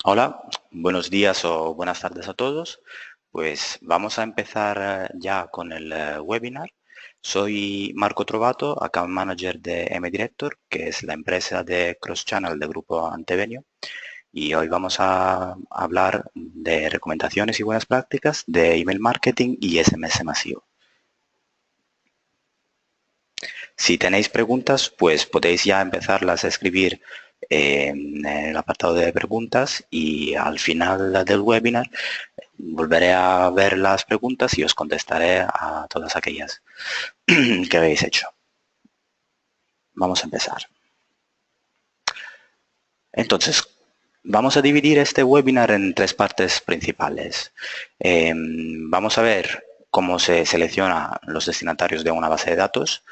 Hola, buenos días o buenas tardes a todos. Pues vamos a empezar ya con el webinar. Soy Marco Trovato, Account Manager de MDirector, que es la empresa de Cross Channel del grupo Antevenio. Y hoy vamos a hablar de recomendaciones y buenas prácticas de email marketing y SMS masivo. Si tenéis preguntas, pues podéis ya empezarlas a escribir en el apartado de preguntas y al final del webinar volveré a ver las preguntas y os contestaré a todas aquellas que habéis hecho. Vamos a empezar. Entonces, vamos a dividir este webinar en tres partes principales. Vamos a ver cómo se selecciona los destinatarios de una base de datos,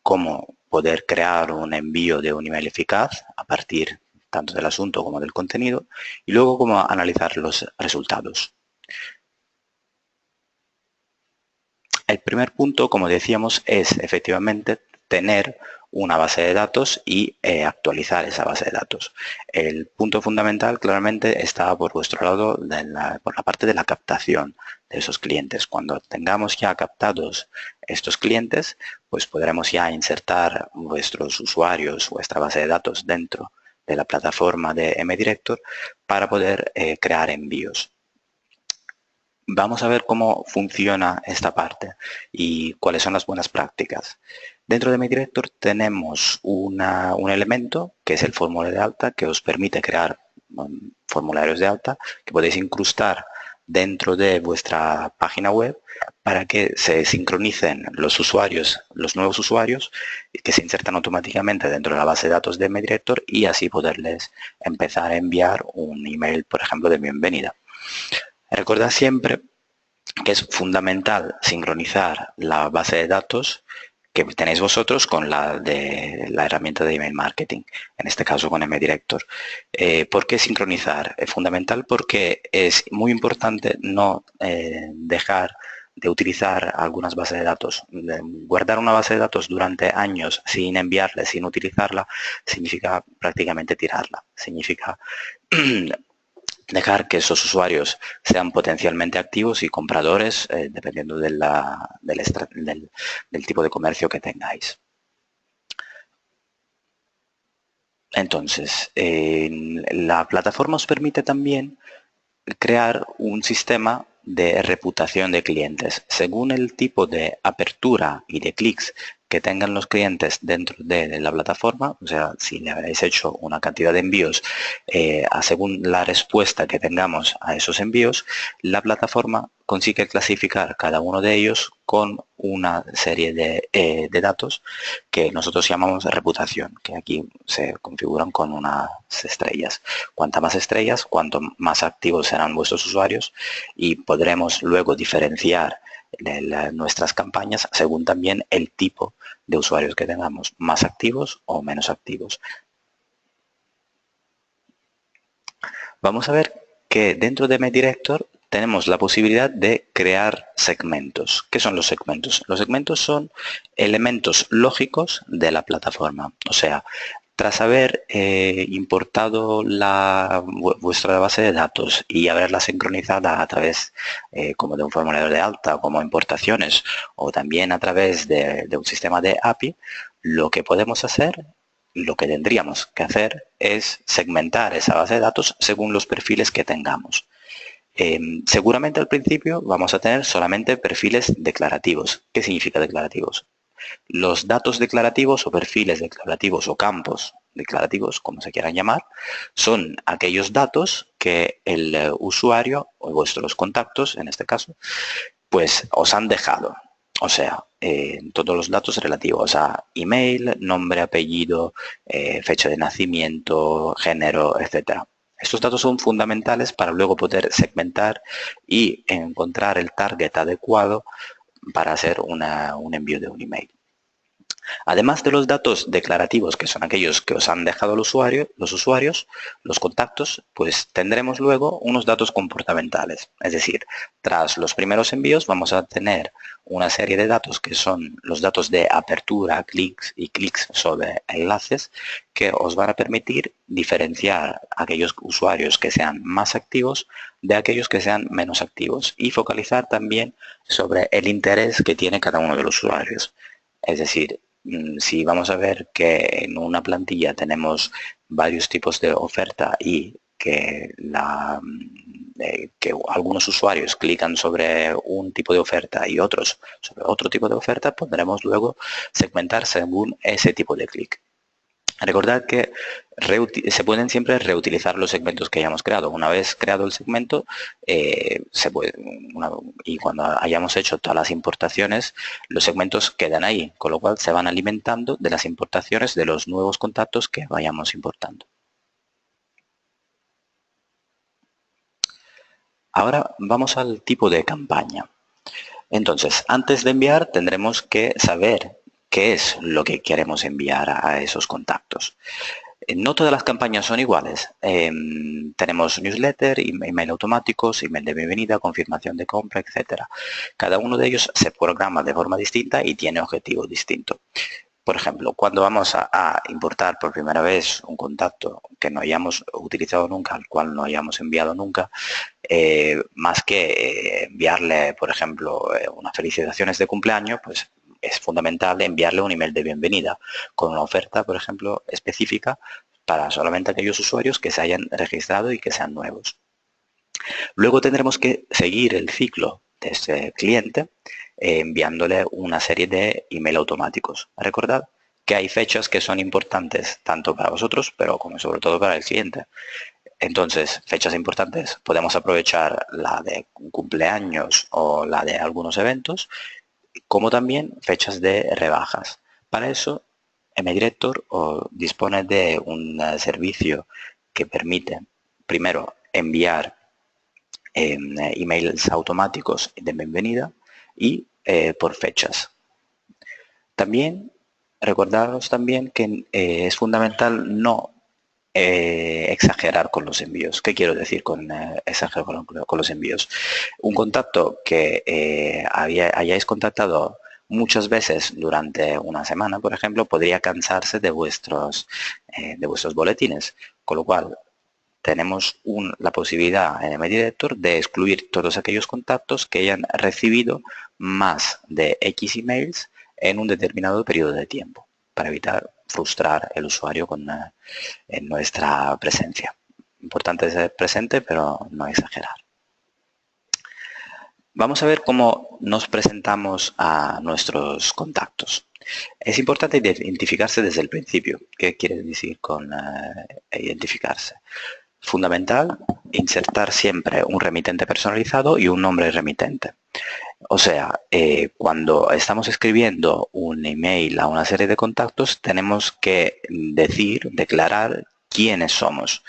cómo poder crear un envío de un email eficaz a partir tanto del asunto como del contenido y luego cómo analizar los resultados. El primer punto, como decíamos, es efectivamente tener una base de datos y actualizar esa base de datos. El punto fundamental claramente está por vuestro lado, por la parte de la captación de esos clientes. Cuando tengamos ya captados estos clientes, pues podremos ya insertar vuestros usuarios, vuestra base de datos dentro de la plataforma de MDirector para poder crear envíos. Vamos a ver cómo funciona esta parte y cuáles son las buenas prácticas. Dentro de MyDirector tenemos un elemento que es el formulario de alta que os permite crear formularios de alta que podéis incrustar dentro de vuestra página web para que se sincronicen los usuarios, los nuevos usuarios que se insertan automáticamente dentro de la base de datos de MyDirector y así poderles empezar a enviar un email, por ejemplo, de bienvenida. Recordad siempre que es fundamental sincronizar la base de datos que tenéis vosotros con la de la herramienta de email marketing, en este caso con MDirector. ¿Por qué sincronizar? Es fundamental porque es muy importante no dejar de utilizar algunas bases de datos. Guardar una base de datos durante años sin enviarla, sin utilizarla, significa prácticamente tirarla. Significa dejar que esos usuarios sean potencialmente activos y compradores dependiendo de del tipo de comercio que tengáis. Entonces, la plataforma os permite también crear un sistema de reputación de clientes. Según el tipo de apertura y de clics que tengan los clientes dentro de la plataforma, o sea, si le habéis hecho una cantidad de envíos según la respuesta que tengamos a esos envíos, la plataforma consigue clasificar cada uno de ellos con una serie de datos que nosotros llamamos reputación, que aquí se configuran con unas estrellas. Cuanta más estrellas, cuanto más activos serán vuestros usuarios y podremos luego diferenciar nuestras campañas según también el tipo de usuarios que tengamos, más activos o menos activos. Vamos a ver que dentro de MyDirector tenemos la posibilidad de crear segmentos. ¿Qué son los segmentos? Los segmentos son elementos lógicos de la plataforma. O sea, tras haber importado vuestra base de datos y haberla sincronizada a través como de un formulario de alta, como importaciones, o también a través de un sistema de API, lo que podemos hacer, lo que tendríamos que hacer es segmentar esa base de datos según los perfiles que tengamos. Seguramente al principio vamos a tener solamente perfiles declarativos. ¿Qué significa declarativos? Los datos declarativos o perfiles declarativos o campos declarativos, como se quieran llamar, son aquellos datos que el usuario o vuestros contactos, en este caso, pues os han dejado. O sea, todos los datos relativos a email, nombre, apellido, fecha de nacimiento, género, etcétera. Estos datos son fundamentales para luego poder segmentar y encontrar el target adecuado para hacer un envío de un email. Además de los datos declarativos, que son aquellos que os han dejado los usuarios, los contactos, pues tendremos luego unos datos comportamentales. Es decir, tras los primeros envíos vamos a tener una serie de datos que son los datos de apertura, clics y clics sobre enlaces, que os van a permitir diferenciar aquellos usuarios que sean más activos de aquellos que sean menos activos y focalizar también sobre el interés que tiene cada uno de los usuarios. Es decir, si vamos a ver que en una plantilla tenemos varios tipos de oferta y que, que algunos usuarios clican sobre un tipo de oferta y otros sobre otro tipo de oferta, podremos luego segmentar según ese tipo de clic. Recordad que se pueden siempre reutilizar los segmentos que hayamos creado. Una vez creado el segmento, y cuando hayamos hecho todas las importaciones, los segmentos quedan ahí, con lo cual se van alimentando de las importaciones de los nuevos contactos que vayamos importando. Ahora vamos al tipo de campaña. Entonces, antes de enviar, tendremos que saber qué es lo que queremos enviar a esos contactos. No todas las campañas son iguales. Tenemos newsletter, email automáticos, email de bienvenida, confirmación de compra, etc. Cada uno de ellos se programa de forma distinta y tiene objetivo distinto. Por ejemplo, cuando vamos a importar por primera vez un contacto que no hayamos utilizado nunca, al cual no hayamos enviado nunca, más que enviarle, por ejemplo, unas felicitaciones de cumpleaños, pues es fundamental enviarle un email de bienvenida con una oferta, por ejemplo, específica para solamente aquellos usuarios que se hayan registrado y que sean nuevos. Luego tendremos que seguir el ciclo de este cliente enviándole una serie de email automáticos. Recordad que hay fechas que son importantes tanto para vosotros, pero como sobre todo para el cliente. Entonces, fechas importantes, podemos aprovechar la de cumpleaños o la de algunos eventos, como también fechas de rebajas. Para eso, MDirector dispone de un servicio que permite, primero, enviar emails automáticos de bienvenida y por fechas. También, recordaros también que es fundamental no exagerar con los envíos. ¿Qué quiero decir con exagerar con los envíos? Un contacto que hayáis contactado muchas veces durante una semana, por ejemplo, podría cansarse de vuestros boletines, con lo cual tenemos la posibilidad en MDirector de excluir todos aquellos contactos que hayan recibido más de X emails en un determinado periodo de tiempo, para evitar frustrar el usuario en nuestra presencia. Importante ser presente, pero no exagerar. Vamos a ver cómo nos presentamos a nuestros contactos. Es importante identificarse desde el principio. ¿Qué quiere decir con identificarse? Fundamental, insertar siempre un remitente personalizado y un nombre remitente. O sea, cuando estamos escribiendo un email a una serie de contactos, tenemos que declarar quiénes somos.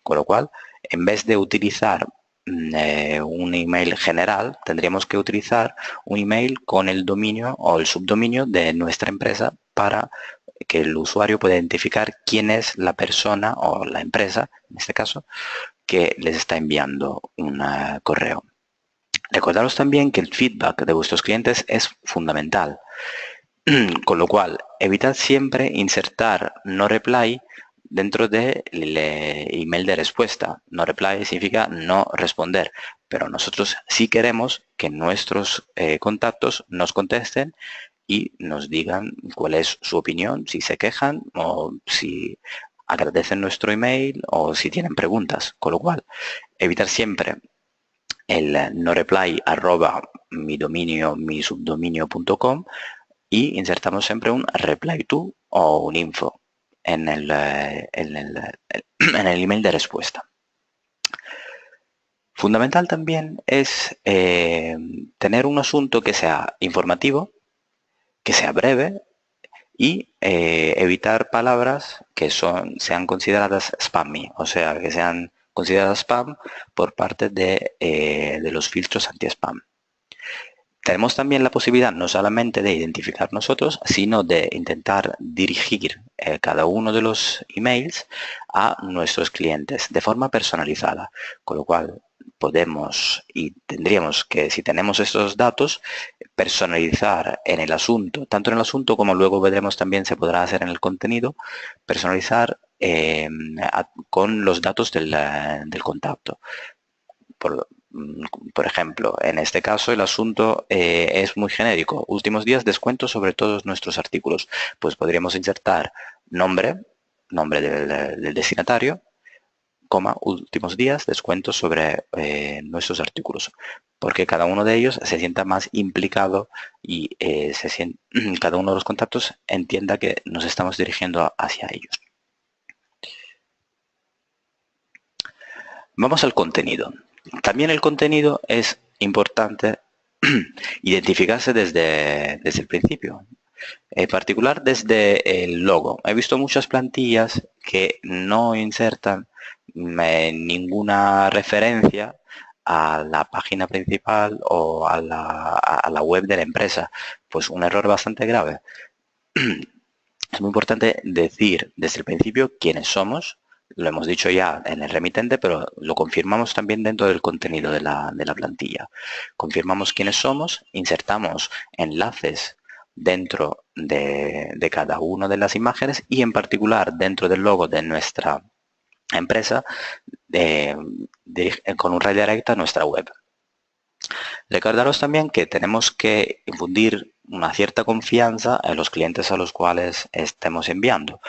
Con lo cual, en vez de utilizar un email general, tendríamos que utilizar un email con el dominio o el subdominio de nuestra empresa para que el usuario pueda identificar quién es la persona o la empresa, en este caso, que les está enviando un correo. Recordaros también que el feedback de vuestros clientes es fundamental, con lo cual evitad siempre insertar no reply dentro del email de respuesta. No reply significa no responder, pero nosotros sí queremos que nuestros contactos nos contesten y nos digan cuál es su opinión, si se quejan o si agradecen nuestro email o si tienen preguntas. Con lo cual, evitar siempre el no reply @mi subdominio.com y insertamos siempre un reply to o un info en el email de respuesta. Fundamental también es tener un asunto que sea informativo, que sea breve y evitar palabras que sean consideradas spammy, o sea, que sean consideradas spam por parte de los filtros anti-spam. Tenemos también la posibilidad no solamente de identificar nosotros, sino de intentar dirigir cada uno de los emails a nuestros clientes de forma personalizada, con lo cual podemos y tendríamos que, si tenemos estos datos, personalizar en el asunto, tanto en el asunto como luego veremos también se podrá hacer en el contenido, personalizar con los datos del contacto. Por ejemplo, en este caso el asunto es muy genérico. Últimos días, descuentos sobre todos nuestros artículos. Pues podríamos insertar nombre del destinatario, coma, últimos días, descuentos sobre nuestros artículos. Porque cada uno de ellos se sienta más implicado y cada uno de los contactos entienda que nos estamos dirigiendo hacia ellos. Vamos al contenido. También el contenido es importante identificarse desde el principio. En particular desde el logo. He visto muchas plantillas que no insertan ninguna referencia a la página principal o a la web de la empresa. Pues un error bastante grave. Es muy importante decir desde el principio quiénes somos. Lo hemos dicho ya en el remitente, pero lo confirmamos también dentro del contenido de la plantilla. Confirmamos quiénes somos, insertamos enlaces dentro de cada una de las imágenes y en particular dentro del logo de nuestra empresa con un redirect a nuestra web. Recordaros también que tenemos que infundir una cierta confianza en los clientes a los cuales estemos enviando.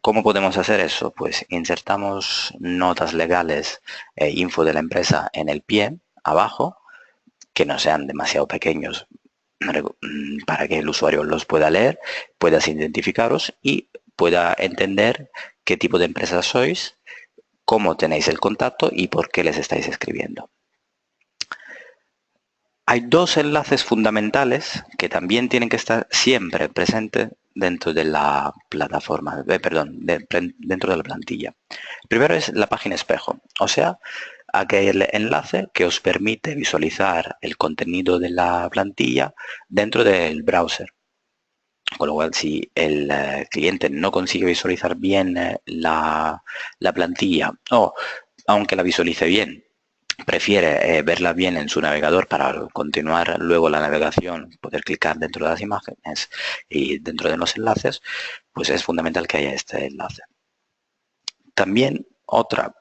¿Cómo podemos hacer eso? Pues insertamos notas legales e info de la empresa en el pie, abajo, que no sean demasiado pequeños para que el usuario los pueda leer, pueda identificaros y pueda entender qué tipo de empresa sois, cómo tenéis el contacto y por qué les estáis escribiendo. Hay dos enlaces fundamentales que también tienen que estar siempre presentes dentro de la plataforma, dentro de la plantilla. El primero es la página espejo, o sea, aquel enlace que os permite visualizar el contenido de la plantilla dentro del browser. Con lo cual, si el cliente no consigue visualizar bien la plantilla o, aunque la visualice bien, prefiere verla bien en su navegador para continuar luego la navegación, poder clicar dentro de las imágenes y dentro de los enlaces, pues es fundamental que haya este enlace. También otro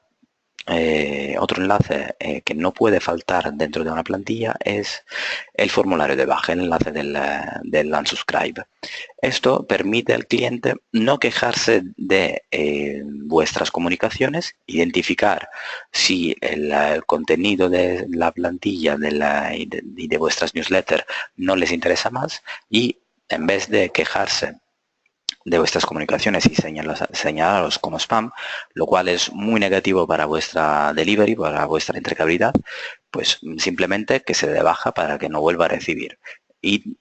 enlace que no puede faltar dentro de una plantilla es el formulario de baja, el enlace del unsubscribe. Esto permite al cliente no quejarse de vuestras comunicaciones, identificar si el contenido de la plantilla y de vuestras newsletters no les interesa más y en vez de quejarse de vuestras comunicaciones y señalaros como spam, lo cual es muy negativo para vuestra delivery, para vuestra entregabilidad, pues simplemente que se dé baja para que no vuelva a recibir. Y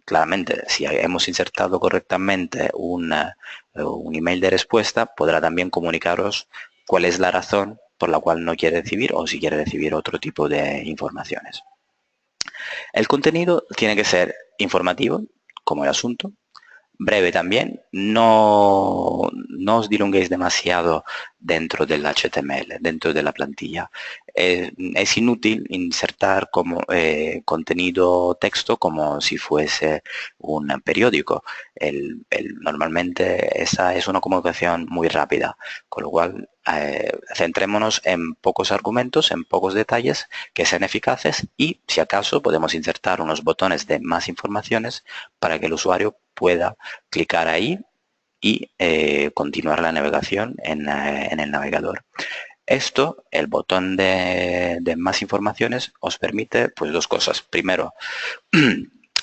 claramente, si hemos insertado correctamente un email de respuesta, podrá también comunicaros cuál es la razón por la cual no quiere recibir o si quiere recibir otro tipo de informaciones. El contenido tiene que ser informativo, como el asunto, breve también, no os dilunguéis demasiado dentro del HTML, dentro de la plantilla. Es inútil insertar como contenido texto como si fuese un periódico. Normalmente esa es una comunicación muy rápida, con lo cual centrémonos en pocos argumentos, en pocos detalles que sean eficaces y, si acaso, podemos insertar unos botones de más informaciones para que el usuario pueda clicar ahí y continuar la navegación en el navegador. Esto, el botón de más informaciones, os permite pues dos cosas. Primero,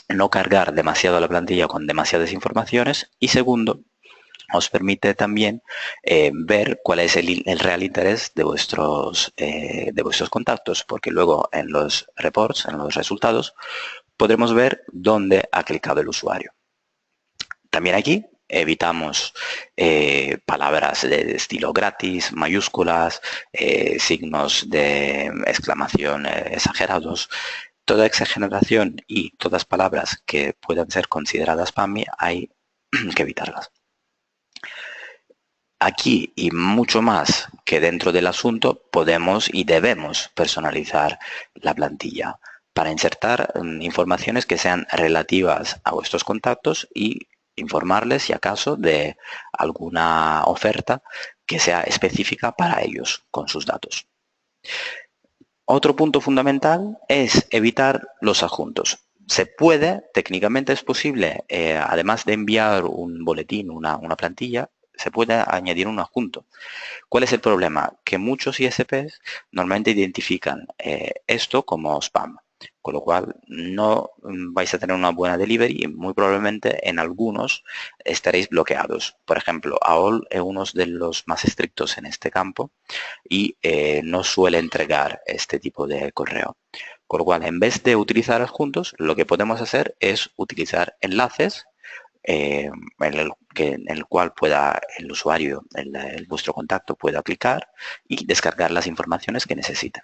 no cargar demasiado la plantilla con demasiadas informaciones y segundo, os permite también ver cuál es el real interés de vuestros contactos, porque luego en los reports, en los resultados, podremos ver dónde ha clicado el usuario. También aquí evitamos palabras de estilo gratis, mayúsculas, signos de exclamación exagerados. toda exageración y todas palabras que puedan ser consideradas spammy hay que evitarlas. Aquí y mucho más que dentro del asunto podemos y debemos personalizar la plantilla para insertar informaciones que sean relativas a vuestros contactos y informarles si acaso de alguna oferta que sea específica para ellos con sus datos. Otro punto fundamental es evitar los adjuntos. Se puede, técnicamente es posible, además de enviar un boletín, una plantilla, se puede añadir un adjunto. ¿Cuál es el problema? Que muchos ISPs normalmente identifican esto como spam, con lo cual no vais a tener una buena delivery y muy probablemente en algunos estaréis bloqueados. Por ejemplo, AOL es uno de los más estrictos en este campo y no suele entregar este tipo de correo. Con lo cual, en vez de utilizar adjuntos, lo que podemos hacer es utilizar enlaces en el cual pueda el usuario, vuestro contacto, pueda clicar y descargar las informaciones que necesiten.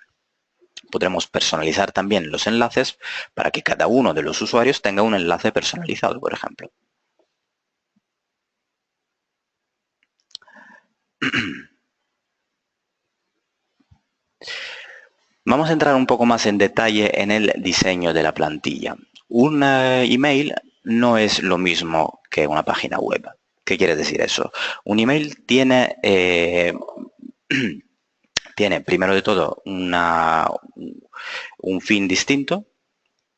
Podremos personalizar también los enlaces para que cada uno de los usuarios tenga un enlace personalizado, por ejemplo. Vamos a entrar un poco más en detalle en el diseño de la plantilla. Un email no es lo mismo que una página web. ¿Qué quiere decir eso? Un email tiene, tiene primero de todo un fin distinto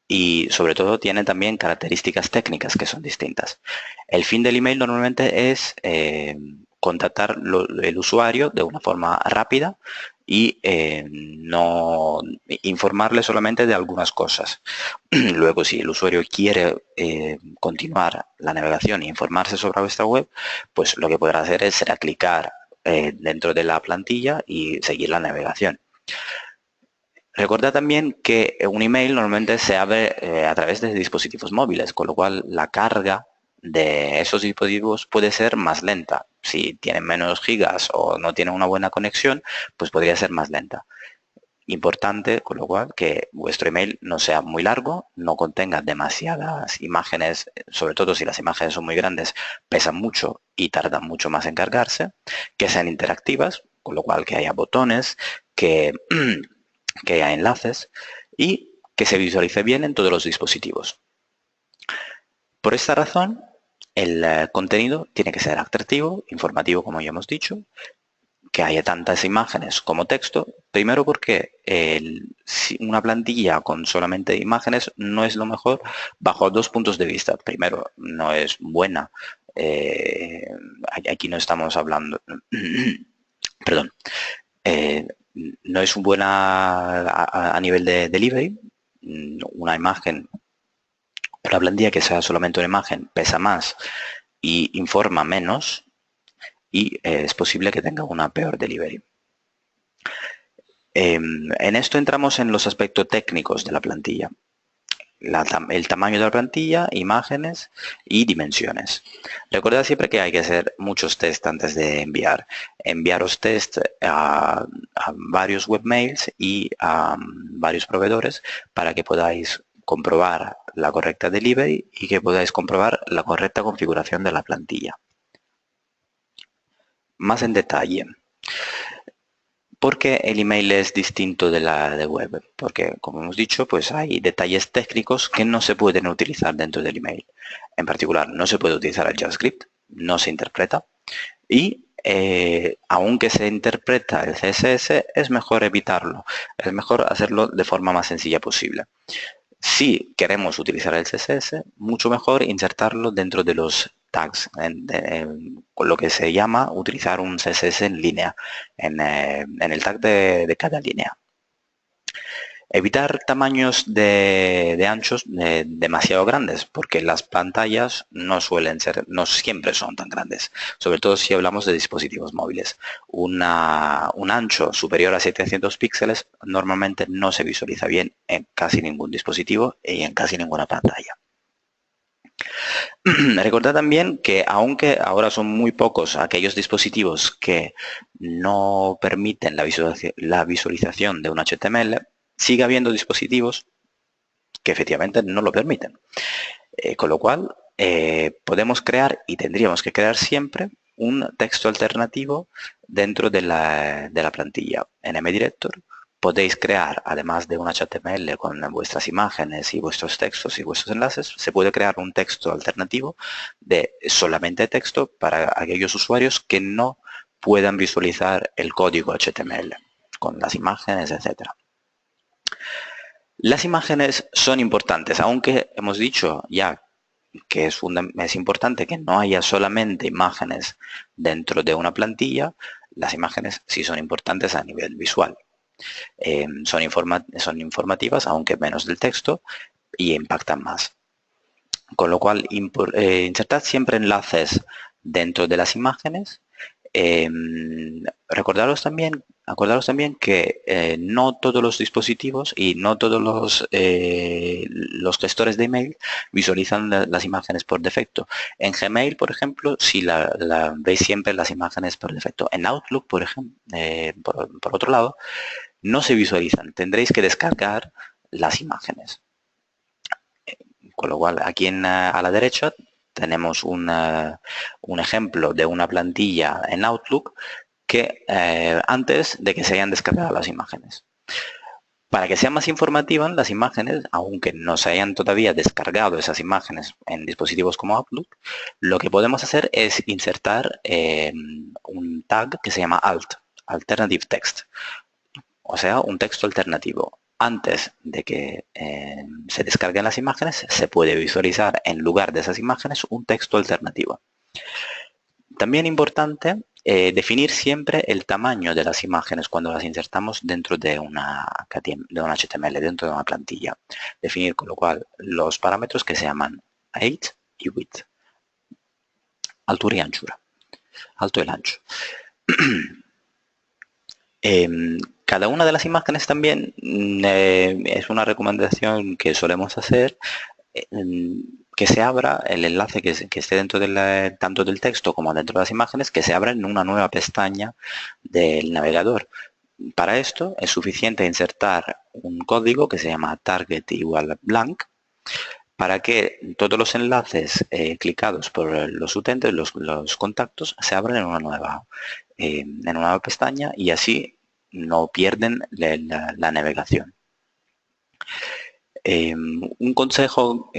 y sobre todo tiene también características técnicas que son distintas. El fin del email normalmente es contactar el usuario de una forma rápida y no informarle solamente de algunas cosas. Luego, si el usuario quiere continuar la navegación e informarse sobre vuestra web, pues lo que podrá hacer será clicar dentro de la plantilla y seguir la navegación. Recordad también que un email normalmente se abre a través de dispositivos móviles, con lo cual la carga de esos dispositivos puede ser más lenta. Si tienen menos gigas o no tienen una buena conexión, pues podría ser más lenta. Importante, con lo cual, que vuestro email no sea muy largo, no contenga demasiadas imágenes, sobre todo si las imágenes son muy grandes, pesan mucho y tardan mucho más en cargarse, que sean interactivas, con lo cual que haya botones, que haya enlaces y que se visualice bien en todos los dispositivos. Por esta razón, el contenido tiene que ser atractivo, informativo, como ya hemos dicho, que haya tantas imágenes como texto, primero porque una plantilla con solamente imágenes no es lo mejor bajo dos puntos de vista. Primero, no es buena. Aquí no estamos hablando... perdón. No es buena a nivel de delivery. Una imagen, una plantilla que sea solamente una imagen pesa más y informa menos y es posible que tenga una peor delivery. En esto entramos en los aspectos técnicos de la plantilla. El tamaño de la plantilla, imágenes y dimensiones. Recordad siempre que hay que hacer muchos test antes de enviar. Enviaros test a varios webmails y a varios proveedores para que podáis comprobar la correcta delivery y que podáis comprobar la correcta configuración de la plantilla. Más en detalle. ¿Por qué el email es distinto de la de web? Porque, como hemos dicho, pues hay detalles técnicos que no se pueden utilizar dentro del email. En particular, no se puede utilizar el JavaScript, no se interpreta. Y aunque se interpreta el CSS, es mejor evitarlo. Es mejor hacerlo de forma más sencilla posible. Si queremos utilizar el CSS, mucho mejor insertarlo dentro de los tags, con lo que se llama utilizar un CSS en línea, en el tag de cada línea. Evitar tamaños de anchos demasiado grandes, porque las pantallas no siempre son tan grandes, sobre todo si hablamos de dispositivos móviles. Un ancho superior a 700 píxeles normalmente no se visualiza bien en casi ningún dispositivo y en casi ninguna pantalla. Recordad también que aunque ahora son muy pocos aquellos dispositivos que no permiten la visualización de un HTML, sigue habiendo dispositivos que efectivamente no lo permiten. Con lo cual, podemos crear y tendríamos que crear siempre un texto alternativo dentro de la plantilla. En MDirector podéis crear, además de un HTML con vuestras imágenes y vuestros textos y vuestros enlaces, se puede crear un texto alternativo de solamente texto para aquellos usuarios que no puedan visualizar el código HTML con las imágenes, etcétera. Las imágenes son importantes, aunque hemos dicho ya que es importante que no haya solamente imágenes dentro de una plantilla. Las imágenes sí son importantes a nivel visual. Son informativas, aunque menos del texto, y impactan más. Con lo cual, insertad siempre enlaces dentro de las imágenes. Acordaros también que no todos los dispositivos y no todos los gestores de email visualizan las imágenes por defecto. En Gmail, por ejemplo, si veis siempre las imágenes por defecto. En Outlook, por ejemplo, por otro lado, no se visualizan. Tendréis que descargar las imágenes. Con lo cual, aquí a la derecha tenemos un ejemplo de una plantilla en Outlook que antes de que se hayan descargado las imágenes. Para que sean más informativas las imágenes, aunque no se hayan todavía descargado esas imágenes en dispositivos como Outlook, lo que podemos hacer es insertar un tag que se llama Alternative Text, o sea, un texto alternativo. Antes de que se descarguen las imágenes, se puede visualizar en lugar de esas imágenes un texto alternativo. También importante definir siempre el tamaño de las imágenes cuando las insertamos dentro de un HTML, dentro de una plantilla. Definir, con lo cual, los parámetros que se llaman height y width, altura y anchura, alto y el ancho. Cada una de las imágenes también es una recomendación que solemos hacer, que se abra el enlace que esté dentro tanto del texto como dentro de las imágenes, que se abra en una nueva pestaña del navegador. Para esto es suficiente insertar un código que se llama target igual blank, para que todos los enlaces clicados por los utentes, los contactos, se abran en una nueva pestaña y así no pierden la navegación. Un consejo,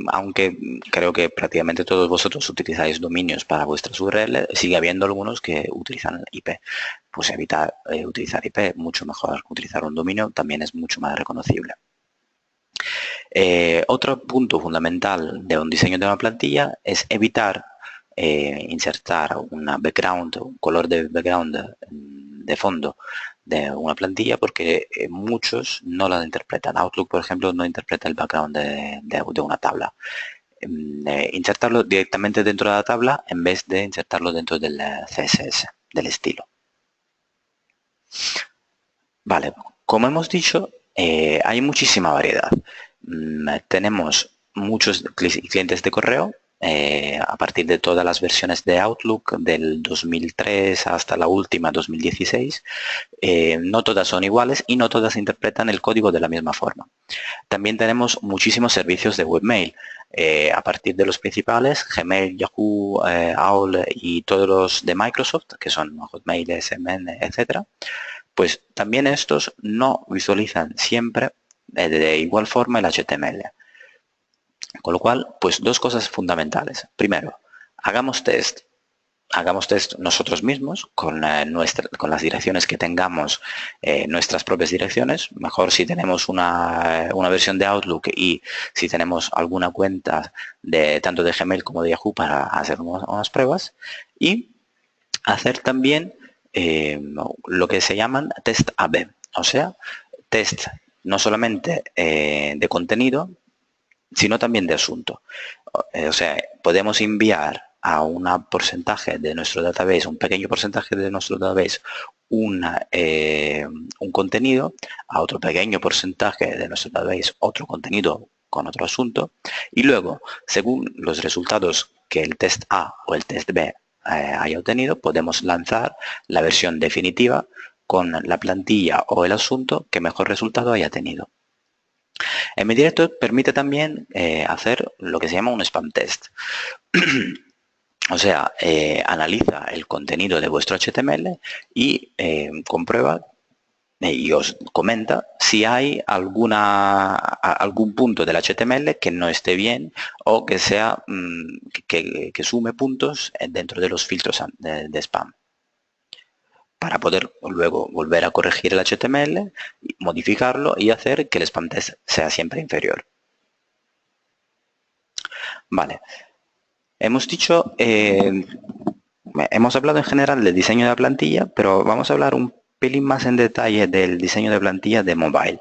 aunque creo que prácticamente todos vosotros utilizáis dominios para vuestras URL, sigue habiendo algunos que utilizan IP. Pues evitar utilizar IP, mucho mejor utilizar un dominio, también es mucho más reconocible. Otro punto fundamental de un diseño de una plantilla es evitar insertar un color de background de fondo de una plantilla, porque muchos no la interpretan. Outlook, por ejemplo, no interpreta el background de una tabla. Insertarlo directamente dentro de la tabla en vez de insertarlo dentro del CSS, del estilo. Vale, como hemos dicho, hay muchísima variedad. Tenemos muchos clientes de correo, a partir de todas las versiones de Outlook del 2003 hasta la última 2016. No todas son iguales y no todas interpretan el código de la misma forma. También tenemos muchísimos servicios de webmail, a partir de los principales, Gmail, Yahoo, AOL y todos los de Microsoft, que son Hotmail, SMN, etcétera. Pues también estos no visualizan siempre de igual forma el HTML. Con lo cual, pues dos cosas fundamentales. Primero, hagamos test nosotros mismos con las direcciones que tengamos, nuestras propias direcciones. Mejor si tenemos una versión de Outlook y si tenemos alguna cuenta tanto de Gmail como de Yahoo para hacer unas pruebas. Y hacer también lo que se llaman test A/B, o sea, test no solamente de contenido, sino también de asunto. O sea, podemos enviar a un porcentaje de nuestro database, un pequeño porcentaje de nuestro database, un contenido, a otro pequeño porcentaje de nuestro database otro contenido con otro asunto, y luego, según los resultados que el test A o el test B haya obtenido, podemos lanzar la versión definitiva con la plantilla o el asunto que mejor resultado haya tenido. MDirector permite también hacer lo que se llama un spam test. O sea, analiza el contenido de vuestro HTML y comprueba y os comenta si hay algún punto del HTML que no esté bien o que sea que sume puntos dentro de los filtros de spam, para poder luego volver a corregir el HTML, modificarlo y hacer que el spam test sea siempre inferior. Vale. Hemos dicho, hemos hablado en general del diseño de la plantilla, pero vamos a hablar un pelín más en detalle del diseño de plantilla de mobile.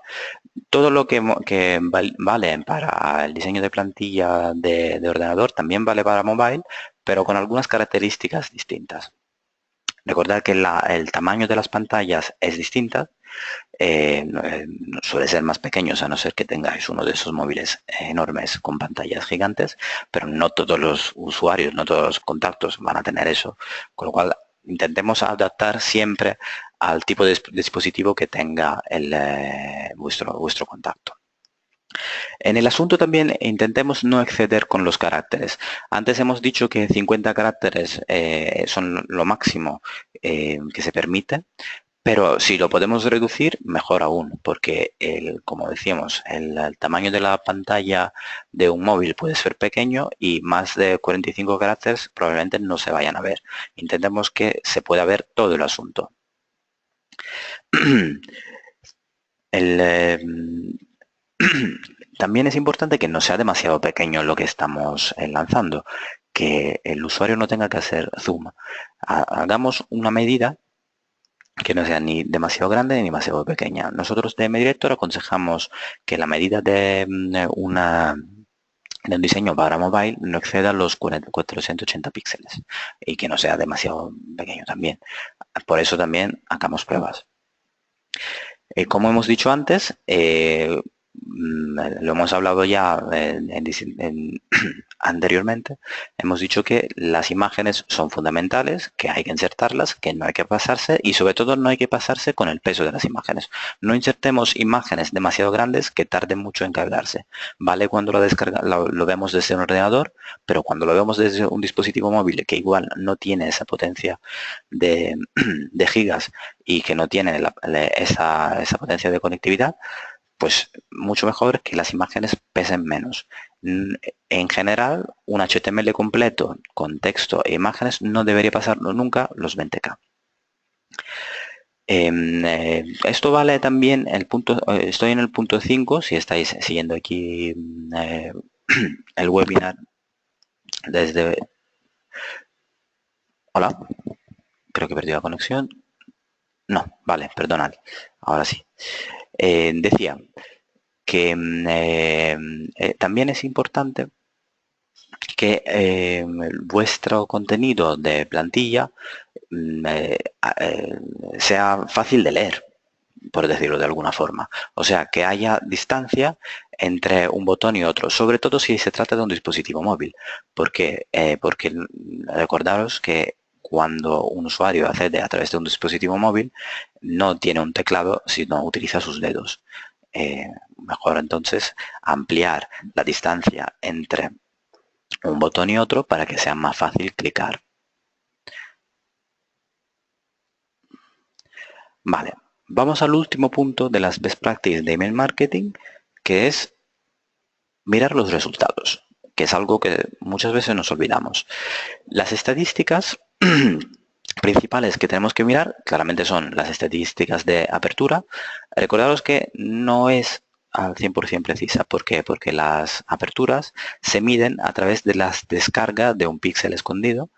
Todo lo que vale para el diseño de plantilla de ordenador también vale para mobile, pero con algunas características distintas. Recordad que el tamaño de las pantallas es distinta. Suele ser más pequeños, a no ser que tengáis uno de esos móviles enormes con pantallas gigantes, pero no todos los usuarios, no todos los contactos van a tener eso, con lo cual intentemos adaptar siempre al tipo de dispositivo que tenga vuestro contacto. En el asunto también intentemos no exceder con los caracteres. Antes hemos dicho que 50 caracteres son lo máximo que se permite, pero si lo podemos reducir, mejor aún, porque, como decíamos, el tamaño de la pantalla de un móvil puede ser pequeño y más de 45 caracteres probablemente no se vayan a ver. Intentemos que se pueda ver todo el asunto. También es importante que no sea demasiado pequeño lo que estamos lanzando, que el usuario no tenga que hacer zoom. Hagamos una medida que no sea ni demasiado grande ni demasiado pequeña. Nosotros de MDirector aconsejamos que la medida de un diseño para mobile no exceda los 480 píxeles y que no sea demasiado pequeño también. Por eso también hagamos pruebas. Como hemos dicho antes, lo hemos hablado ya anteriormente, hemos dicho que las imágenes son fundamentales, que hay que insertarlas, que no hay que pasarse y sobre todo no hay que pasarse con el peso de las imágenes. No insertemos imágenes demasiado grandes que tarden mucho en cargarse. Vale cuando lo vemos desde un ordenador, pero cuando lo vemos desde un dispositivo móvil que igual no tiene esa potencia de gigas y que no tiene esa potencia de conectividad, pues mucho mejor que las imágenes pesen menos. En general, un HTML completo con texto e imágenes no debería pasar nunca los 20K. Esto vale también, estoy en el punto 5, si estáis siguiendo aquí el webinar desde... Hola, creo que he perdido la conexión. No, vale, perdonad, ahora sí. Decía que también es importante que vuestro contenido de plantilla sea fácil de leer, por decirlo de alguna forma. O sea, que haya distancia entre un botón y otro, sobre todo si se trata de un dispositivo móvil, porque recordaros que cuando un usuario accede a través de un dispositivo móvil, no tiene un teclado, sino utiliza sus dedos. Mejor entonces ampliar la distancia entre un botón y otro para que sea más fácil clicar. Vale, vamos al último punto de las best practices de email marketing, que es mirar los resultados, que es algo que muchas veces nos olvidamos. Las estadísticas principales que tenemos que mirar claramente son las estadísticas de apertura. Recordaros que no es al 100% precisa. ¿Por qué? Porque las aperturas se miden a través de las descargas de un píxel escondido,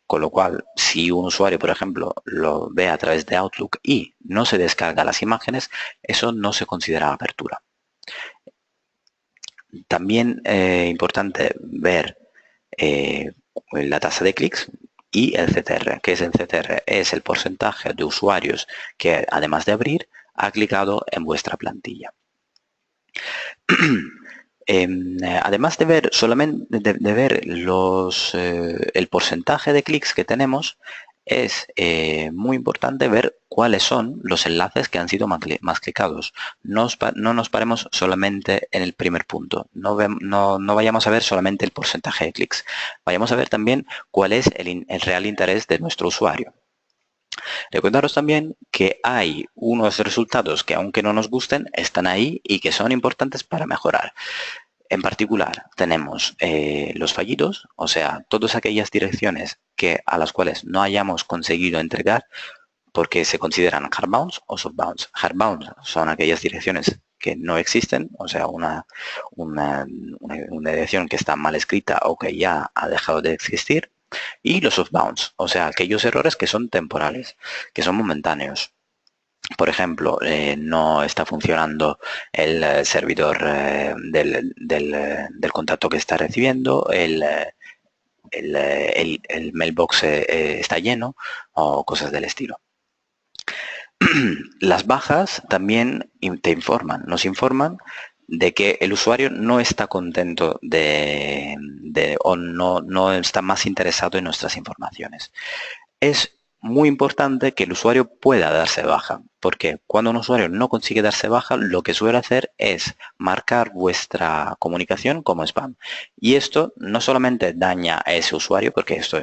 con lo cual si un usuario, por ejemplo, lo ve a través de Outlook y no se descarga las imágenes, eso no se considera apertura. También importante ver la tasa de clics y el CTR. ¿Qué es el CTR? Es el porcentaje de usuarios que, además de abrir, ha clicado en vuestra plantilla. Además de ver solamente el porcentaje de clics que tenemos, es muy importante ver cuáles son los enlaces que han sido más clicados. No nos paremos solamente en el primer punto, no vayamos a ver solamente el porcentaje de clics, vayamos a ver también cuál es el real interés de nuestro usuario. Recordaros también que hay unos resultados que, aunque no nos gusten, están ahí y que son importantes para mejorar. En particular, tenemos los fallidos, o sea, todas aquellas direcciones a las cuales no hayamos conseguido entregar porque se consideran hardbounds o softbounds. Hardbounds son aquellas direcciones que no existen, o sea, una dirección que está mal escrita o que ya ha dejado de existir. Y los softbounds, o sea, aquellos errores que son temporales, que son momentáneos. Por ejemplo, no está funcionando el servidor del contacto que está recibiendo, el mailbox está lleno o cosas del estilo. Las bajas también nos informan de que el usuario no está contento o no está más interesado en nuestras informaciones. Es muy importante que el usuario pueda darse baja, porque cuando un usuario no consigue darse baja, lo que suele hacer es marcar vuestra comunicación como spam. Y esto no solamente daña a ese usuario, porque esto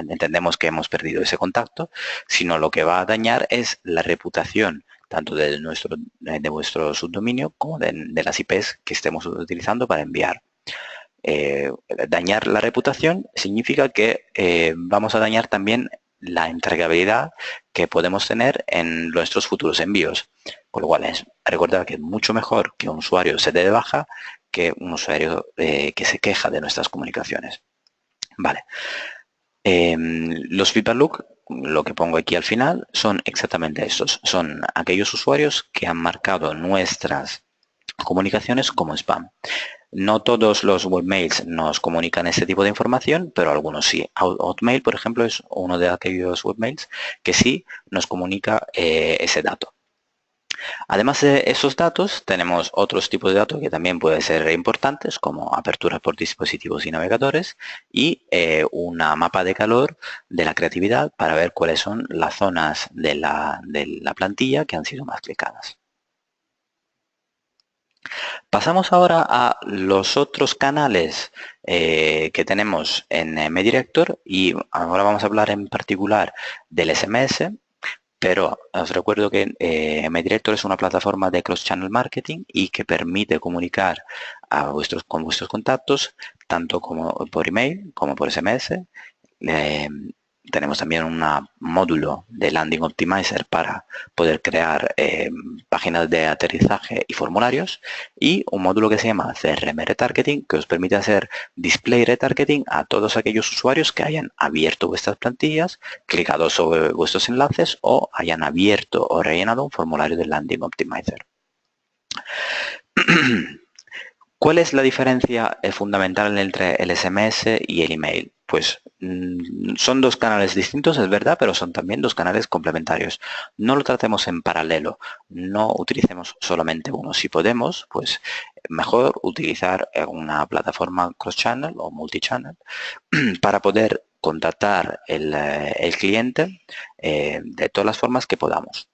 entendemos que hemos perdido ese contacto, sino lo que va a dañar es la reputación tanto de vuestro subdominio como de las IPs que estemos utilizando para enviar. Dañar la reputación significa que vamos a dañar también la entregabilidad que podemos tener en nuestros futuros envíos. Con lo cual, recordar que es mucho mejor que un usuario se dé de baja que un usuario que se queja de nuestras comunicaciones. Vale. Los feedback loop, lo que pongo aquí al final, son exactamente estos. Son aquellos usuarios que han marcado nuestras comunicaciones como spam. No todos los webmails nos comunican este tipo de información, pero algunos sí. Hotmail, por ejemplo, es uno de aquellos webmails que sí nos comunica ese dato. Además de esos datos, tenemos otros tipos de datos que también pueden ser importantes, como aperturas por dispositivos y navegadores y una mapa de calor de la creatividad para ver cuáles son las zonas de la plantilla que han sido más clicadas. Pasamos ahora a los otros canales que tenemos en MediaDirector y ahora vamos a hablar en particular del SMS, pero os recuerdo que MediaDirector es una plataforma de cross-channel marketing y que permite comunicar con vuestros contactos tanto como por email como por SMS. Tenemos también un módulo de Landing Optimizer para poder crear páginas de aterrizaje y formularios y un módulo que se llama CRM Retargeting que os permite hacer display retargeting a todos aquellos usuarios que hayan abierto vuestras plantillas, clicado sobre vuestros enlaces o hayan abierto o rellenado un formulario de Landing Optimizer. ¿Cuál es la diferencia fundamental entre el SMS y el email? Pues son dos canales distintos, es verdad, pero son también dos canales complementarios. No lo tratemos en paralelo, no utilicemos solamente uno. Si podemos, pues mejor utilizar una plataforma cross-channel o multi-channel para poder contactar el cliente de todas las formas que podamos.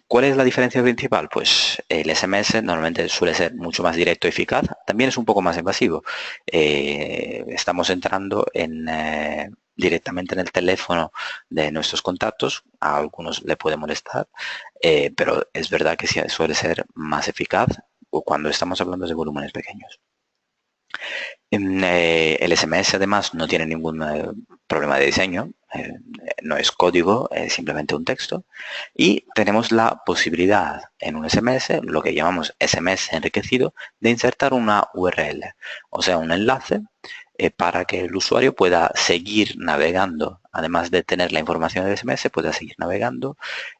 ¿Cuál es la diferencia principal? Pues el SMS normalmente suele ser mucho más directo y eficaz. También es un poco más invasivo. Estamos entrando directamente en el teléfono de nuestros contactos. A algunos le puede molestar, pero es verdad que sí, suele ser más eficaz cuando estamos hablando de volúmenes pequeños. El SMS además no tiene ningún problema de diseño, no es código, es simplemente un texto y tenemos la posibilidad en un SMS, lo que llamamos SMS enriquecido, de insertar una URL, o sea, un enlace para que el usuario pueda seguir navegando, además de tener la información del SMS, pueda seguir navegando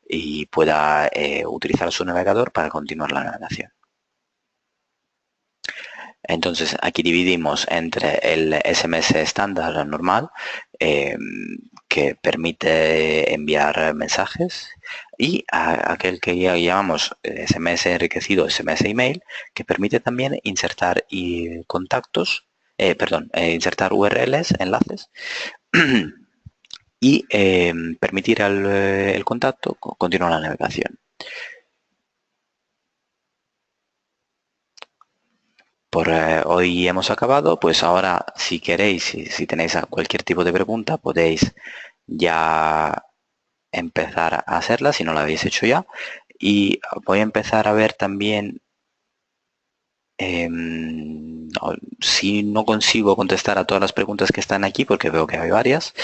y pueda utilizar su navegador para continuar la navegación. Entonces, aquí dividimos entre el SMS estándar normal, que permite enviar mensajes, y aquel que ya llamamos SMS enriquecido, SMS email, que permite también insertar contactos, insertar URLs, enlaces, y permitir al contacto continuar la navegación. Por hoy hemos acabado, pues ahora si queréis, si tenéis cualquier tipo de pregunta, podéis ya empezar a hacerla si no la habéis hecho ya. Y voy a empezar a ver también si no consigo contestar a todas las preguntas que están aquí, porque veo que hay varias,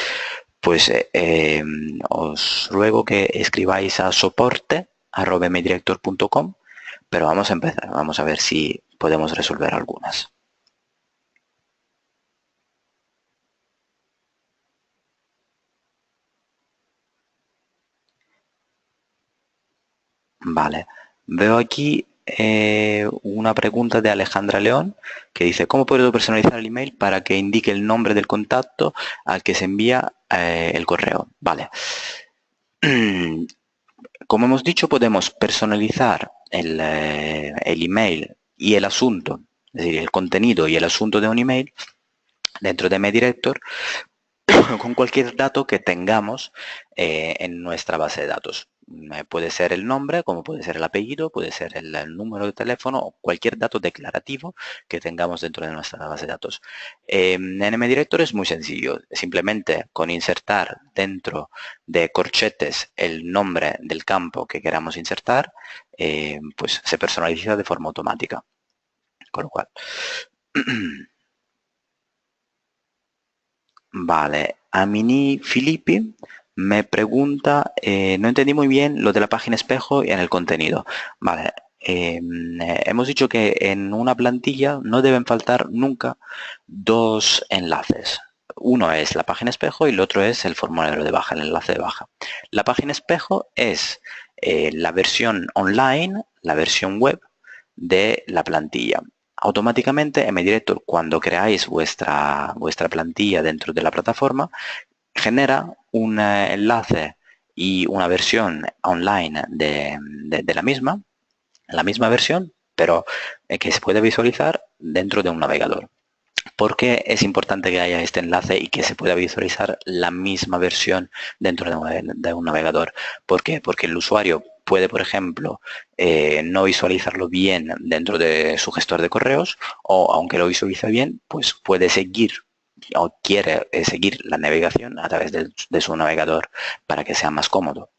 pues os ruego que escribáis a soporte@medirector.com, pero vamos a empezar, vamos a ver si podemos resolver algunas. Vale, veo aquí una pregunta de Alejandra León que dice: ¿cómo puedo personalizar el email para que indique el nombre del contacto al que se envía el correo? Vale. Como hemos dicho, podemos personalizar el email y el asunto, es decir, el contenido y el asunto de un email dentro de MediRector con cualquier dato que tengamos en nuestra base de datos. Puede ser el nombre, como puede ser el apellido, puede ser el número de teléfono o cualquier dato declarativo que tengamos dentro de nuestra base de datos. En MDirector es muy sencillo, simplemente con insertar dentro de corchetes el nombre del campo que queramos insertar, pues se personaliza de forma automática. Con lo cual, vale, Amini Filippi me pregunta, no entendí muy bien lo de la página espejo y en el contenido. Vale, hemos dicho que en una plantilla no deben faltar nunca dos enlaces. Uno es la página espejo y el otro es el formulario de baja, el enlace de baja. La página espejo es la versión online, la versión web de la plantilla. Automáticamente en MediRector, cuando creáis vuestra plantilla dentro de la plataforma, genera un enlace y una versión online de la misma versión, pero que se puede visualizar dentro de un navegador. ¿Por qué es importante que haya este enlace y que se pueda visualizar la misma versión dentro de un navegador? ¿Por qué? Porque el usuario puede, por ejemplo, no visualizarlo bien dentro de su gestor de correos, o aunque lo visualice bien, pues puede seguir o quiere seguir la navegación a través de su navegador para que sea más cómodo.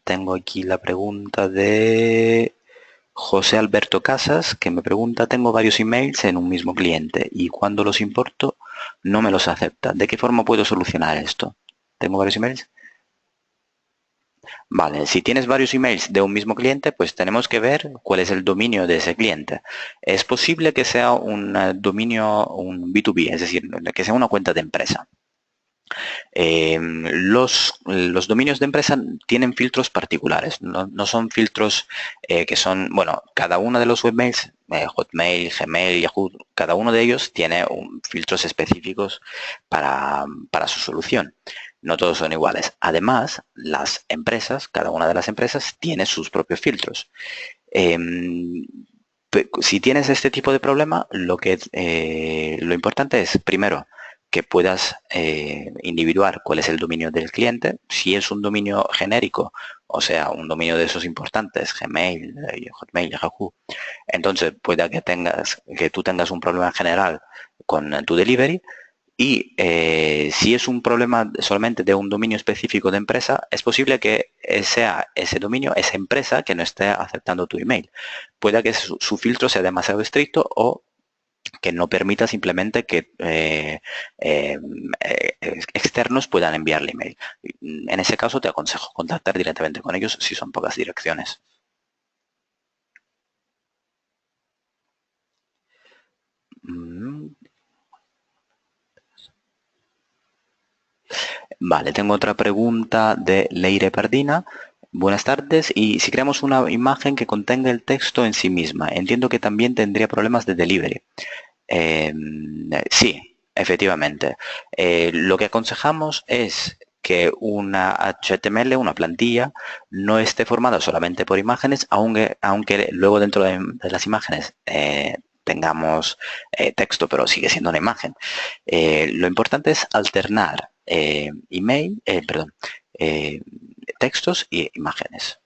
Tengo aquí la pregunta de José Alberto Casas, que me pregunta: tengo varios emails en un mismo cliente y cuando los importo no me los acepta. ¿De qué forma puedo solucionar esto? ¿Tengo varios emails? Vale, si tienes varios emails de un mismo cliente, pues tenemos que ver cuál es el dominio de ese cliente. Es posible que sea un dominio, un B2B, es decir, que sea una cuenta de empresa. Los dominios de empresa tienen filtros particulares, no son filtros que son, bueno, cada uno de los webmails, Hotmail, Gmail, Yahoo, cada uno de ellos tiene filtros específicos para su solución. No todos son iguales. Además, las empresas, cada una de las empresas tiene sus propios filtros. Si tienes este tipo de problema, lo importante es, primero, que puedas individuar cuál es el dominio del cliente. Si es un dominio genérico, o sea, un dominio de esos importantes, Gmail, Hotmail, Yahoo, entonces pueda que tú tengas un problema general con tu delivery. Y si es un problema solamente de un dominio específico de empresa, es posible que sea ese dominio, esa empresa, que no esté aceptando tu email. Puede que su filtro sea demasiado estricto o que no permita simplemente que externos puedan enviarle email. En ese caso te aconsejo contactar directamente con ellos si son pocas direcciones. Vale, tengo otra pregunta de Leire Pardina. Buenas tardes. Y si creamos una imagen que contenga el texto en sí misma, entiendo que también tendría problemas de delivery. Sí, efectivamente. Lo que aconsejamos es que una HTML, una plantilla, no esté formada solamente por imágenes, aunque luego dentro de las imágenes tengamos texto, pero sigue siendo una imagen. Lo importante es alternar textos y imágenes.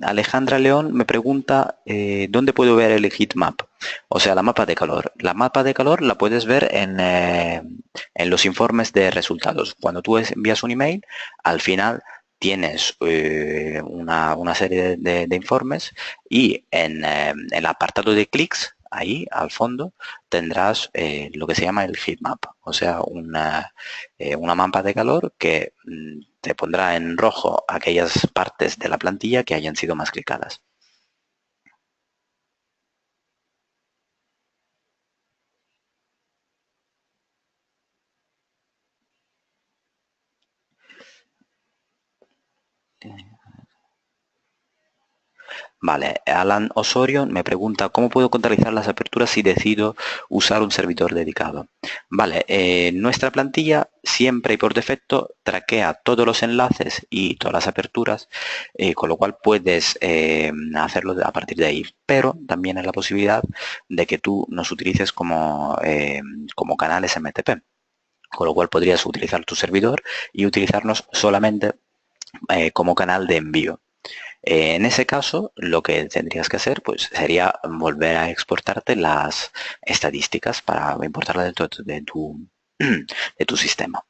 Alejandra León me pregunta ¿dónde puedo ver el heatmap? O sea, la mapa de calor. La mapa de calor la puedes ver en los informes de resultados. Cuando tú envías un email, al final tienes una serie de informes y en el apartado de clics, ahí al fondo, tendrás lo que se llama el heatmap, o sea, una mapa de calor que te pondrá en rojo aquellas partes de la plantilla que hayan sido más clicadas. Vale, Alan Osorio me pregunta ¿cómo puedo contabilizar las aperturas si decido usar un servidor dedicado? Vale, nuestra plantilla siempre y por defecto traquea todos los enlaces y todas las aperturas, con lo cual puedes hacerlo a partir de ahí, pero también hay la posibilidad de que tú nos utilices como canal SMTP, con lo cual podrías utilizar tu servidor y utilizarnos solamente como canal de envío. En ese caso, lo que tendrías que hacer pues, sería volver a exportarte las estadísticas para importarlas de tu sistema.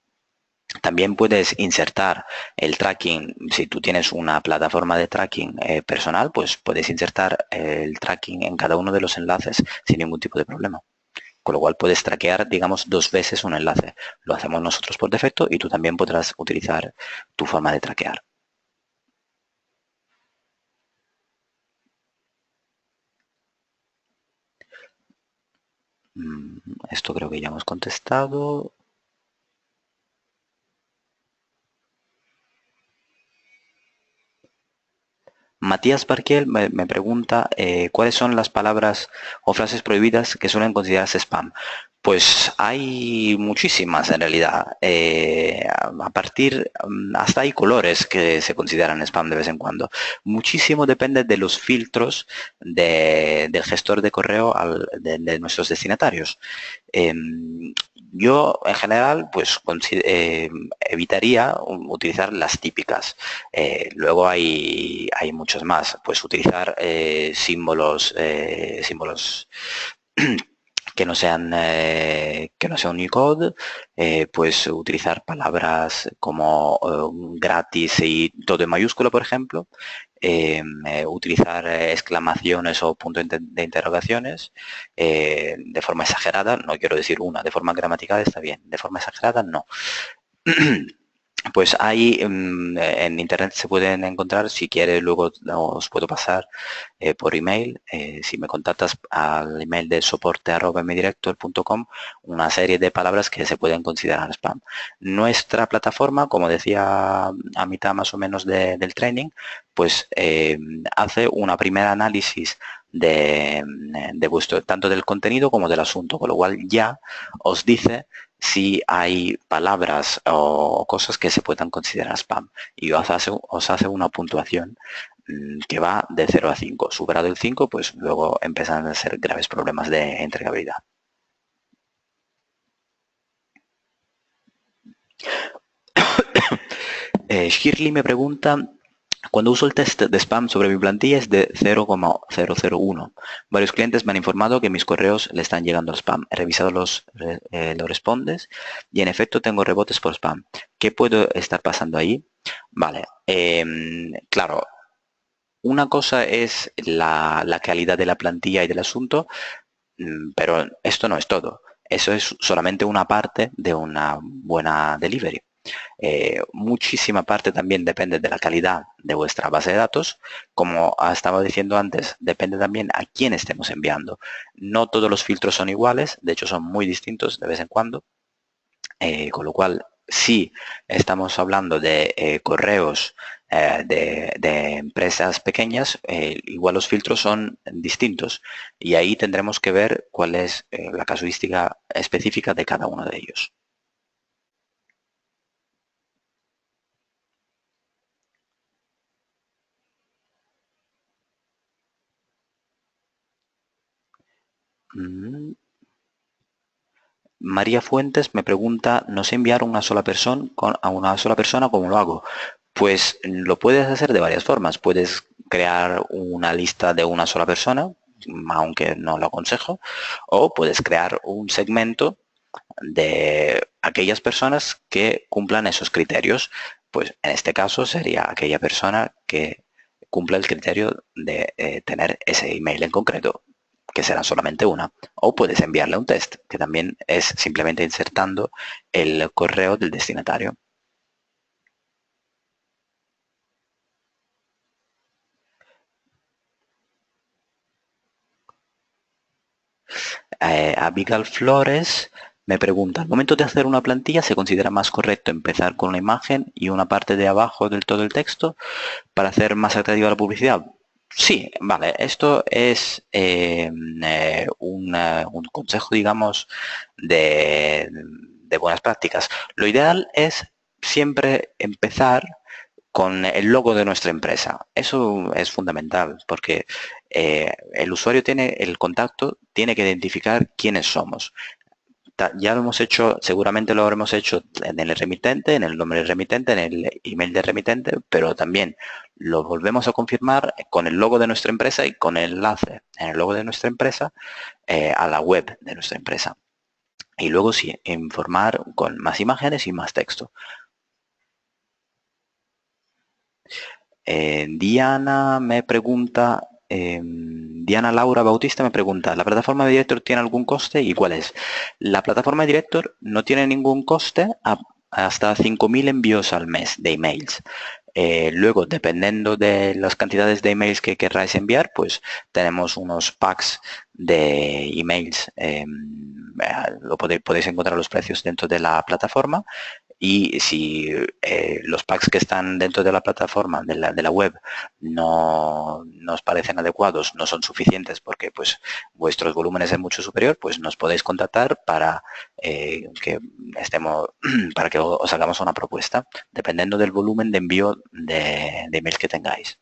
También puedes insertar el tracking, si tú tienes una plataforma de tracking personal, pues puedes insertar el tracking en cada uno de los enlaces sin ningún tipo de problema. Con lo cual puedes traquear, digamos, 2 veces un enlace. Lo hacemos nosotros por defecto y tú también podrás utilizar tu forma de traquear. Esto creo que ya hemos contestado. Matías Barquiel me pregunta cuáles son las palabras o frases prohibidas que suelen considerarse spam. Pues hay muchísimas en realidad. Hasta hay colores que se consideran spam de vez en cuando. Muchísimo depende de los filtros del gestor de correo de nuestros destinatarios. Yo, en general, pues evitaría utilizar las típicas. Luego hay muchos más. Pues utilizar símbolos que no sean Unicode, pues utilizar palabras como gratis y todo en mayúsculo, por ejemplo, utilizar exclamaciones o puntos de interrogaciones de forma exagerada, no quiero decir una, de forma gramatical está bien, de forma exagerada no. Pues ahí en internet se pueden encontrar, si quieres luego os puedo pasar por email, si me contactas al email de soporte@medirector.com, una serie de palabras que se pueden considerar spam. Nuestra plataforma, como decía a mitad más o menos del training, pues hace una primera análisis de vuestro, tanto del contenido como del asunto, con lo cual ya os dice si hay palabras o cosas que se puedan considerar spam y os hace una puntuación que va de 0 a 5. Superado el 5, pues luego empiezan a ser graves problemas de entregabilidad. Shirley me pregunta, cuando uso el test de spam sobre mi plantilla es de 0,001. Varios clientes me han informado que mis correos le están llegando al spam. He revisado los respondes y en efecto tengo rebotes por spam. ¿Qué puede estar pasando ahí? Vale, claro, una cosa es la calidad de la plantilla y del asunto, pero esto no es todo. Eso es solamente una parte de una buena delivery. Muchísima parte también depende de la calidad de vuestra base de datos. Como estaba diciendo antes, depende también a quién estemos enviando. No todos los filtros son iguales, de hecho son muy distintos de vez en cuando. Con lo cual Si estamos hablando de correos de empresas pequeñas, igual los filtros son distintos y ahí tendremos que ver cuál es la casuística específica de cada uno de ellos. María Fuentes me pregunta, ¿no sé enviar a una sola persona cómo lo hago? Pues lo puedes hacer de varias formas. Puedes crear una lista de una sola persona, aunque no lo aconsejo, o puedes crear un segmento de aquellas personas que cumplan esos criterios. Pues en este caso sería aquella persona que cumpla el criterio de tener ese email en concreto, que será solamente una. O puedes enviarle un test, que también es simplemente insertando el correo del destinatario. Abigail Flores me pregunta, al momento de hacer una plantilla, ¿se considera más correcto empezar con una imagen y una parte de abajo del todo el texto para hacer más atractiva la publicidad? Sí, vale, esto es un consejo, digamos, de buenas prácticas. Lo ideal es siempre empezar con el logo de nuestra empresa. Eso es fundamental porque el usuario el contacto tiene que identificar quiénes somos. Ya lo hemos hecho, seguramente lo habremos hecho en el remitente, en el nombre del remitente, en el email del remitente, pero también lo volvemos a confirmar con el logo de nuestra empresa y con el enlace en el logo de nuestra empresa a la web de nuestra empresa. Y luego sí, informar con más imágenes y más texto. Diana me pregunta, Diana Laura Bautista me pregunta, ¿la plataforma de Director tiene algún coste y cuál es? La plataforma de Director no tiene ningún coste hasta 5.000 envíos al mes de emails. Luego, dependiendo de las cantidades de emails que querráis enviar, pues tenemos unos packs de emails. Podéis encontrar los precios dentro de la plataforma. Y si los packs que están dentro de la plataforma, de la web, no nos parecen adecuados, no son suficientes porque pues vuestros volúmenes es mucho superior, pues nos podéis contactar para que estemos, para que os hagamos una propuesta, dependiendo del volumen de envío de email que tengáis.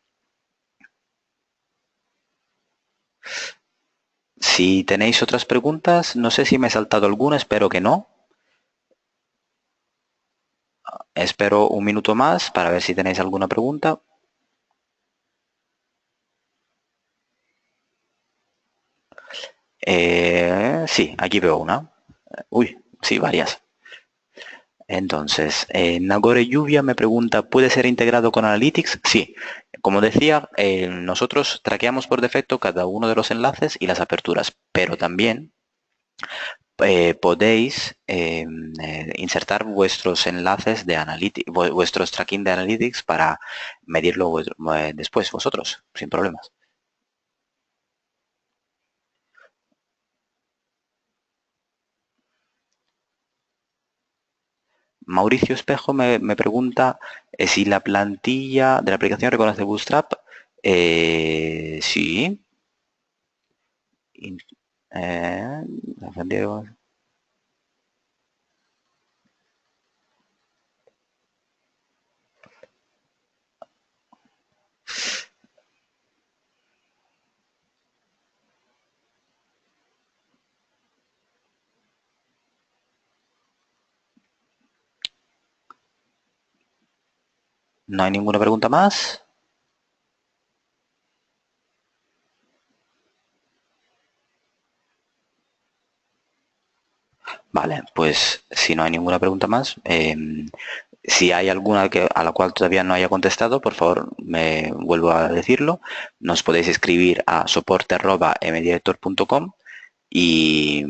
Si tenéis otras preguntas, no sé si me he saltado alguna, espero que no. Espero un minuto más para ver si tenéis alguna pregunta. Sí, aquí veo una. Uy, sí, varias. Entonces, Nagore Lluvia me pregunta, ¿puede ser integrado con Analytics? Sí. Como decía, nosotros traqueamos por defecto cada uno de los enlaces y las aperturas, pero también podéis insertar vuestros enlaces de Analytics, vuestros tracking de Analytics para medirlo después vosotros, sin problemas. Mauricio Espejo me pregunta si la plantilla de la aplicación reconoce Bootstrap. Sí. La plantilla ¿No hay ninguna pregunta más? Vale, pues si no hay ninguna pregunta más, si hay alguna a la cual todavía no haya contestado, por favor, me vuelvo a decirlo. Nos podéis escribir a soporte@mdirector.com y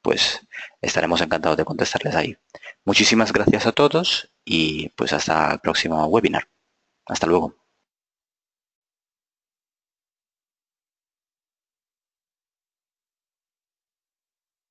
pues estaremos encantados de contestarles ahí. Muchísimas gracias a todos y pues hasta el próximo webinar. Hasta luego.